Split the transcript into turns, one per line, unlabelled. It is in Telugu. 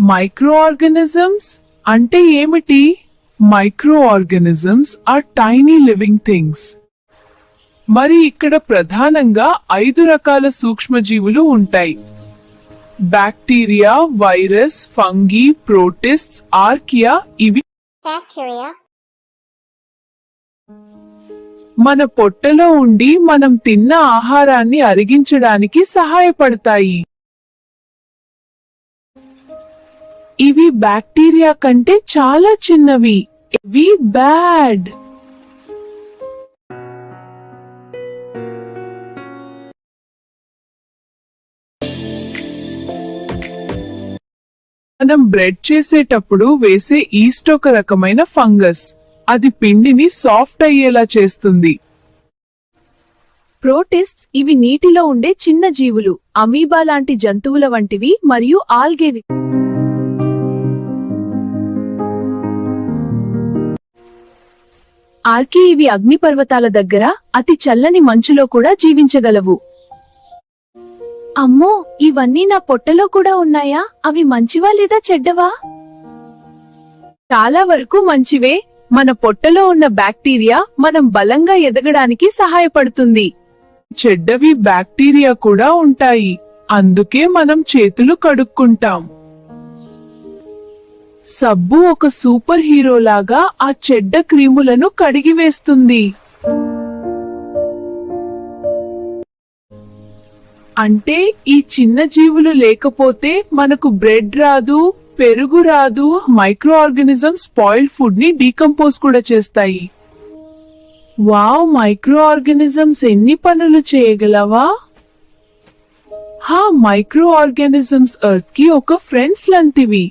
మైక్రో ఆర్గానిజమ్స్ అంటే ఏమిటి? Micro organisms are tiny living things. మరి ఇక్కడ ప్రధానంగా 5 రకాల సూక్ష్మజీవులు ఉంటాయి. Bacteria, virus, fungi, protists, archaea. ఇవి
Bacteria.
మన పొట్టలో ఉండి మనం తిన్న ఆహారాన్ని అరిగించడానికి సహాయపడతాయి. ఇవి బ్యాక్టీరియా కంటే చాలా చిన్నవి. ఇవి బ్యాడ్. మనం బ్రెడ్ చేసేటప్పుడు వేసే ఈస్ట్ ఒక రకమైన ఫంగస్. అది పిండిని సాఫ్ట్ అయ్యేలా చేస్తుంది.
ప్రోటిస్ట్స్ ఇవి నీటిలో ఉండే చిన్న జీవులు, అమీబా లాంటి జంతువుల వంటివి మరియు ఆల్గేవి. ఆర్కీ ఇవి అగ్నిపర్వతాల దగ్గర అతి చల్లని మంచులో కూడా జీవించగలవు. అమ్మో, ఇవన్నీ నా పొట్టలో కూడా ఉన్నాయా? అవి మంచివా లేదా చెడ్డవా? చాలా వరకు మంచివే. మన పొట్టలో ఉన్న బ్యాక్టీరియా మనం బలంగా ఎదగడానికి సహాయపడుతుంది.
చెడ్డవి బ్యాక్టీరియా కూడా ఉంటాయి. అందుకే మనం చేతులు కడుక్కుంటాం. సబ్బు ఒక సూపర్ హీరో లాగా ఆ చెడ్డ క్రీములను కడిగివేస్తుంది. అంటే ఈ చిన్న జీవులు లేకపోతే మనకు బ్రెడ్ రాదు, పెరుగు రాదు. మైక్రో ఆర్గానిజమ్స్ స్పాయిల్డ్ ఫుడ్ ని డీకంపోజ్ కూడా చేస్తాయి. వావ్, మైక్రో ఆర్గానిజమ్స్ ఎన్ని పనులు చేయగలవా? మైక్రో ఆర్గానిజమ్స్ ఎర్త్ కి ఒక ఫ్రెండ్స్ లాంటివి.